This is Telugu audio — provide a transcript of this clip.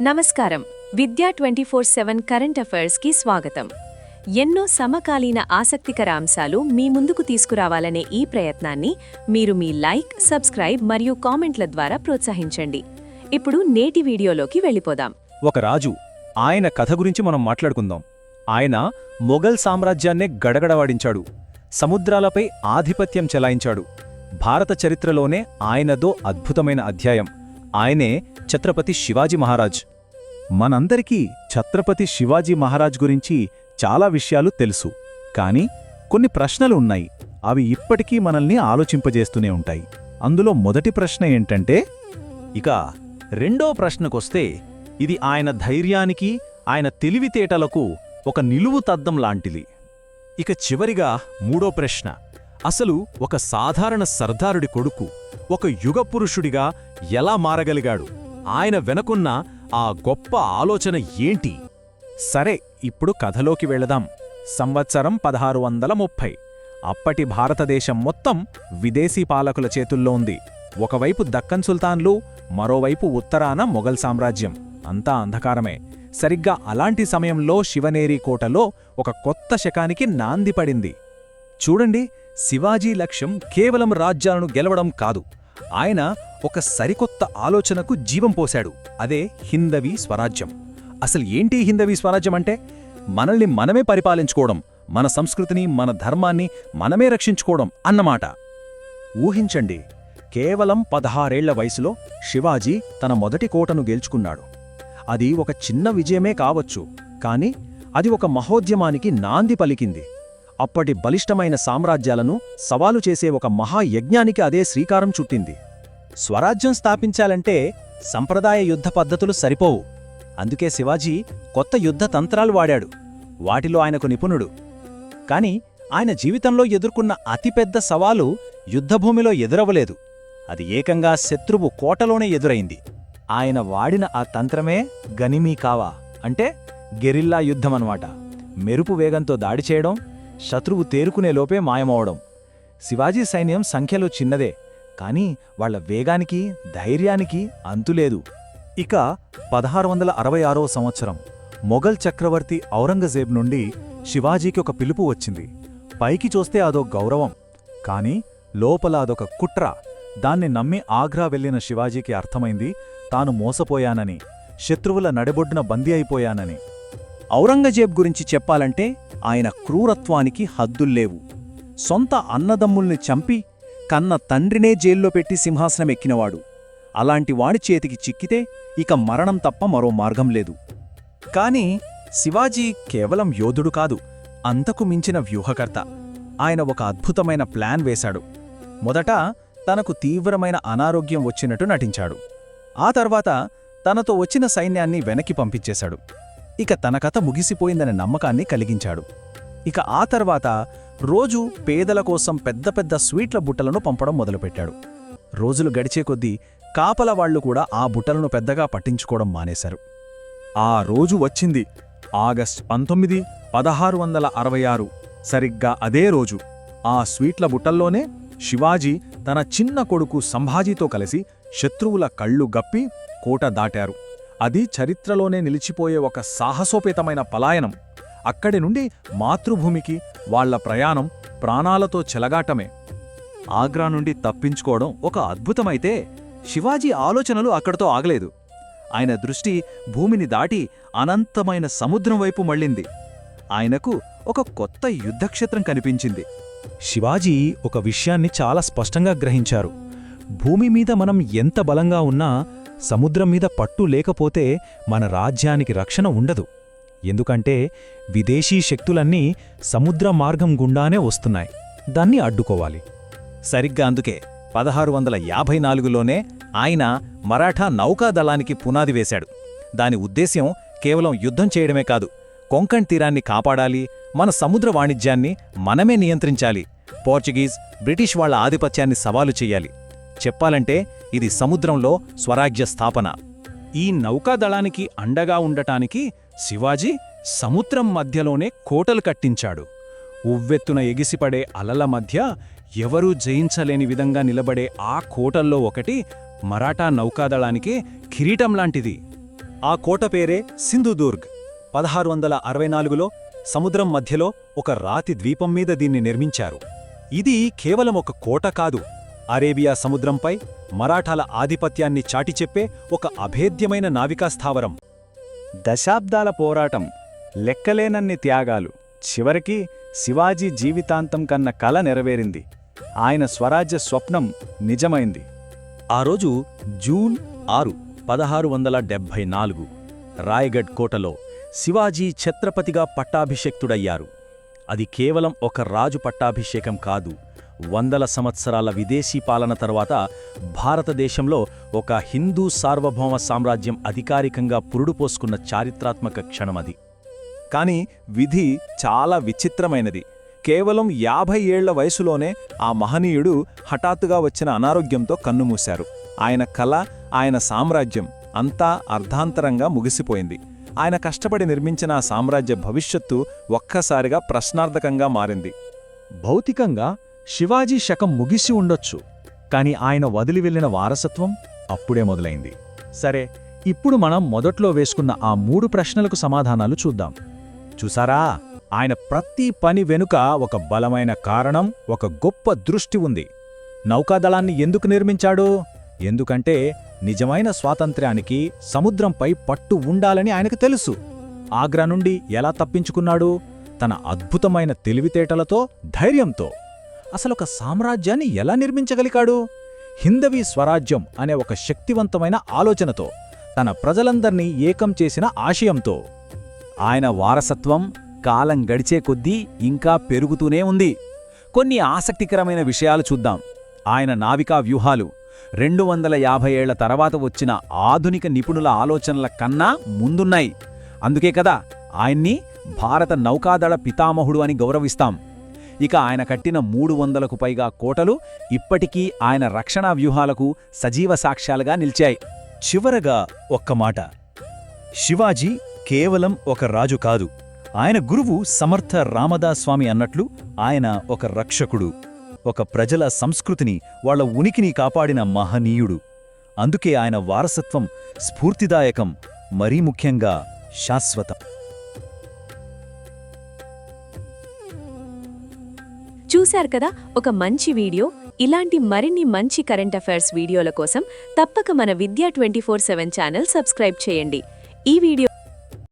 నమస్కారం. విద్యా 24/7 కరెంట్ అఫైర్స్కి స్వాగతం. ఎన్నో సమకాలీన ఆసక్తికర అంశాలు మీ ముందుకు తీసుకురావాలనే ఈ ప్రయత్నాన్ని మీరు మీ లైక్, సబ్స్క్రైబ్ మరియు కామెంట్ల ద్వారా ప్రోత్సహించండి. ఇప్పుడు నేటి వీడియోలోకి వెళ్ళిపోదాం. ఒక రాజు, ఆయన కథ గురించి మనం మాట్లాడుకుందాం. ఆయన మొఘల్ సామ్రాజ్యాన్నే గడగడవాడించాడు. సముద్రాలపై ఆధిపత్యం చెలాయించాడు. భారత చరిత్రలోనే ఆయనదో అద్భుతమైన అధ్యాయం. ఆయనే ఛత్రపతి శివాజీ మహారాజ్. మనందరికీ ఛత్రపతి శివాజీ మహారాజ్ గురించి చాలా విషయాలు తెలుసు. కాని కొన్ని ప్రశ్నలు ఉన్నాయి. అవి ఇప్పటికీ మనల్ని ఆలోచింపజేస్తూనే ఉంటాయి. అందులో మొదటి ప్రశ్న ఏంటంటే, ఇక రెండో ప్రశ్నకొస్తే, ఇది ఆయన ధైర్యానికి, ఆయన తెలివితేటలకు ఒక నిలువుతద్దం లాంటిది. ఇక చివరిగా మూడో ప్రశ్న, అసలు ఒక సాధారణ సర్దారుడి కొడుకు ఒక యుగపురుషుడిగా ఎలా మారగలిగాడు? ఆయన వెనకున్న ఆ గొప్ప ఆలోచన ఏంటి? సరే, ఇప్పుడు కథలోకి వెళదాం. సంవత్సరం 1630. అప్పటి భారతదేశం మొత్తం విదేశీ పాలకుల చేతుల్లో ఉంది. ఒకవైపు దక్కన్ సుల్తాన్లు, మరోవైపు ఉత్తరాన మొఘల్ సామ్రాజ్యం. అంతా అంధకారమే. సరిగ్గా అలాంటి సమయంలో శివనేరి కోటలో ఒక కొత్త శకానికి నాంది పడింది. చూడండి, శివాజీ లక్ష్యం కేవలం రాజ్యాలను గెలవడం కాదు. ఆయన ఒక సరికొత్త ఆలోచనకు జీవం పోశాడు. అదే హిందవీ స్వరాజ్యం. అసలు ఏంటి హిందవీ స్వరాజ్యం అంటే? మనల్ని మనమే పరిపాలించుకోవడం, మన సంస్కృతిని, మన ధర్మాన్ని మనమే రక్షించుకోవడం అన్నమాట. ఊహించండి, కేవలం 16 ఏళ్ల వయసులో శివాజీ తన మొదటి కోటను గెలుచుకున్నాడు. అది ఒక చిన్న విజయమే కావచ్చు, కాని అది ఒక మహోద్యమానికి నాంది పలికింది. అప్పటి బలిష్టమైన సామ్రాజ్యాలను సవాలు చేసే ఒక మహాయజ్ఞానికి అదే శ్రీకారం చుట్టింది. స్వరాజ్యం స్థాపించాలంటే సంప్రదాయ యుద్ధ పద్ధతులు సరిపోవు. అందుకే శివాజీ కొత్త యుద్ధ తంత్రాలు వాడాడు. వాటిలో ఆయనకు నిపుణుడు. కాని ఆయన జీవితంలో ఎదుర్కొన్న అతిపెద్ద సవాలు యుద్ధభూమిలో ఎదురవలేదు. అది ఏకంగా శత్రువు కోటలోనే ఎదురైంది. ఆయన వాడిన ఆ తంత్రమే గనిమీ కావా, అంటే గెరిల్లా యుద్ధమన్నమాట. మెరుపు వేగంతో దాడి చేయడం, శత్రువు తేరుకునేలోపే మాయమవడం. శివాజీ సైన్యం సంఖ్యలో చిన్నదే, కాని వాళ్ల వేగానికి, ధైర్యానికి అంతులేదు. ఇక 1666వ సంవత్సరం మొఘల్ చక్రవర్తి ఔరంగజేబ్ నుండి శివాజీకి ఒక పిలుపు వచ్చింది. పైకి చూస్తే అదో గౌరవం, కాని లోపల అదొక కుట్ర. దాన్ని నమ్మి ఆగ్రా వెళ్లిన శివాజీకి అర్థమైంది, తాను మోసపోయానని, శత్రువుల నడిబొడ్డున బందీ అయిపోయానని. ఔరంగజేబ్ గురించి చెప్పాలంటే ఆయన క్రూరత్వానికి హద్దుల్లేవు. సొంత అన్నదమ్ముల్ని చంపి కన్న తండ్రినే జైల్లో పెట్టి సింహాసనమెక్కినవాడు. అలాంటి వాడి చేతికి చిక్కితే ఇక మరణం తప్ప మరో మార్గం లేదు. కాని శివాజీ కేవలం యోధుడు కాదు, అంతకు మించిన వ్యూహకర్త. ఆయన ఒక అద్భుతమైన ప్లాన్ వేశాడు. మొదట తనకు తీవ్రమైన అనారోగ్యం వచ్చినట్టు నటించాడు. ఆ తర్వాత తనతో వచ్చిన సైన్యాన్ని వెనక్కి పంపించేశాడు. ఇక తన కథ ముగిసిపోయిందనే నమ్మకాన్ని కలిగించాడు. ఇక ఆ తర్వాత రోజూ పేదల కోసం పెద్ద పెద్ద స్వీట్ల బుట్టలను పంపడం మొదలుపెట్టాడు. రోజులు గడిచే కొద్దీ కాపలవాళ్లు కూడా ఆ బుట్టలను పెద్దగా పట్టించుకోవడం మానేశారు. ఆ రోజు వచ్చింది, ఆగస్టు 19, 1666. సరిగ్గా అదే రోజు ఆ స్వీట్ల బుట్టల్లోనే శివాజీ తన చిన్న కొడుకు సంభాజీతో కలిసి శత్రువుల కళ్ళు గప్పి కోట దాటారు. అది చరిత్రలోనే నిలిచిపోయే ఒక సాహసోపేతమైన పలాయనం. అక్కడి నుండి మాతృభూమికి వాళ్ల ప్రయాణం ప్రాణాలతో చెలగాటమే. ఆగ్రా నుండి తప్పించుకోవడం ఒక అద్భుతమైతే, శివాజీ ఆలోచనలు అక్కడితో ఆగలేదు. ఆయన దృష్టి భూమిని దాటి అనంతమైన సముద్రం వైపు మళ్ళింది. ఆయనకు ఒక కొత్త యుద్ధక్షేత్రం కనిపించింది. శివాజీ ఒక విషయాన్ని చాలా స్పష్టంగా గ్రహించారు. భూమి మీద మనం ఎంత బలంగా ఉన్నా సముద్రం మీద పట్టు లేకపోతే మన రాజ్యానికి రక్షణ ఉండదు. ఎందుకంటే విదేశీ శక్తులన్నీ సముద్ర మార్గం గుండానే వస్తున్నాయి. దాన్ని అడ్డుకోవాలి. సరిగ్గా అందుకే 1654లోనే ఆయన మరాఠా నౌకాదళానికి పునాది వేశాడు. దాని ఉద్దేశ్యం కేవలం యుద్ధం చేయడమే కాదు, కొంకణ్ తీరాన్ని కాపాడాలి, మన సముద్ర వాణిజ్యాన్ని మనమే నియంత్రించాలి, పోర్చుగీస్, బ్రిటిష్ వాళ్ల ఆధిపత్యాన్ని సవాలు చెయ్యాలి. చెప్పాలంటే ఇది సముద్రంలో స్వరాజ్య స్థాపన. ఈ నౌకాదళానికి అండగా ఉండటానికి శివాజీ సముద్రం మధ్యలోనే కోటలు కట్టించాడు. ఉవ్వెత్తున ఎగిసిపడే అలల మధ్య ఎవరూ జయించలేని విధంగా నిలబడే ఆ కోటల్లో ఒకటి మరాఠా నౌకాదళానికి కిరీటంలాంటిది. ఆ కోట పేరే సింధుదుర్గ్. 1664లో సముద్రం మధ్యలో ఒక రాతి ద్వీపం మీద దీన్ని నిర్మించారు. ఇది కేవలం ఒక కోట కాదు, అరేబియా సముద్రంపై మరాఠాల ఆధిపత్యాన్ని చాటిచెప్పే ఒక అభేద్యమైన నావికా స్థావరం. దశాబ్దాల పోరాటం, లెక్కలేనన్ని త్యాగాలు, చివరికి శివాజీ జీవితాంతం కన్న కల నెరవేరింది. ఆయన స్వరాజ్య స్వప్నం నిజమైంది. ఆ రోజు జూన్ 6, 1674 రాయగఢ్ కోటలో శివాజీ ఛత్రపతిగా పట్టాభిషిక్తుడయ్యారు. అది కేవలం ఒక రాజు పట్టాభిషేకం కాదు, వందల సంవత్సరాల విదేశీ పాలన తర్వాత భారతదేశంలో ఒక హిందూ సార్వభౌమ సామ్రాజ్యం అధికారికంగా పురుడుపోసుకున్న చారిత్రాత్మక క్షణమది. కాని విధి చాలా విచిత్రమైనది. కేవలం 50 ఏళ్ల వయసులోనే ఆ మహనీయుడు హఠాత్తుగా వచ్చిన అనారోగ్యంతో కన్నుమూశారు. ఆయన కల, ఆయన సామ్రాజ్యం అంతా అర్ధాంతరంగా ముగిసిపోయింది. ఆయన కష్టపడి నిర్మించిన ఆ సామ్రాజ్య భవిష్యత్తు ఒక్కసారిగా ప్రశ్నార్థకంగా మారింది. భౌతికంగా శివాజీ శకం ముగిసి ఉండొచ్చు, కాని ఆయన వదిలి వెళ్లిన వారసత్వం అప్పుడే మొదలైంది. సరే, ఇప్పుడు మనం మొదట్లో వేసుకున్న ఆ 3 ప్రశ్నలకు సమాధానాలు చూద్దాం. చూసారా, ఆయన ప్రతి పని వెనుక ఒక బలమైన కారణం, ఒక గొప్ప దృష్టి ఉంది. నౌకాదళాన్ని ఎందుకు నిర్మించాడు? ఎందుకంటే నిజమైన స్వాతంత్ర్యానికి సముద్రంపై పట్టు ఉండాలని ఆయనకు తెలుసు. ఆగ్రా నుండి ఎలా తప్పించుకున్నాడు? తన అద్భుతమైన తెలివితేటలతో, ధైర్యంతో. అసలొక సామ్రాజ్యాన్ని ఎలా నిర్మించగలిగాడు? హిందవీ స్వరాజ్యం అనే ఒక శక్తివంతమైన ఆలోచనతో, తన ప్రజలందర్నీ ఏకం చేసిన ఆశయంతో. ఆయన వారసత్వం కాలం గడిచే కొద్దీ ఇంకా పెరుగుతూనే ఉంది. కొన్ని ఆసక్తికరమైన విషయాలు చూద్దాం. ఆయన నావికా వ్యూహాలు 250 ఏళ్ల తర్వాత వచ్చిన ఆధునిక నిపుణుల ఆలోచనల కన్నా ముందున్నాయి. అందుకే కదా ఆయన్ని భారత నౌకాదళ పితామహుడు అని గౌరవిస్తాం. ఇక ఆయన కట్టిన 300కు పైగా కోటలు ఇప్పటికీ ఆయన రక్షణా వ్యూహాలకు సజీవ సాక్ష్యాలుగా నిలిచాయి. చివరగా ఒక్క మాట, శివాజీ కేవలం ఒక రాజు కాదు. ఆయన గురువు సమర్థ రామదాస్ స్వామి అన్నట్లు ఆయన ఒక రక్షకుడు, ఒక ప్రజల సంస్కృతిని, వాళ్ల ఉనికిని కాపాడిన మహనీయుడు. అందుకే ఆయన వారసత్వం స్ఫూర్తిదాయకం, మరీ ముఖ్యంగా శాశ్వతం. చూశారు కదా, ఒక మంచి వీడియో. ఇలాంటి మరిన్ని మంచి కరెంట్ అఫైర్స్ వీడియోల కోసం తప్పక మన విద్యా 24/7 ఛానల్ సబ్స్క్రైబ్ చేయండి. ఈ వీడియో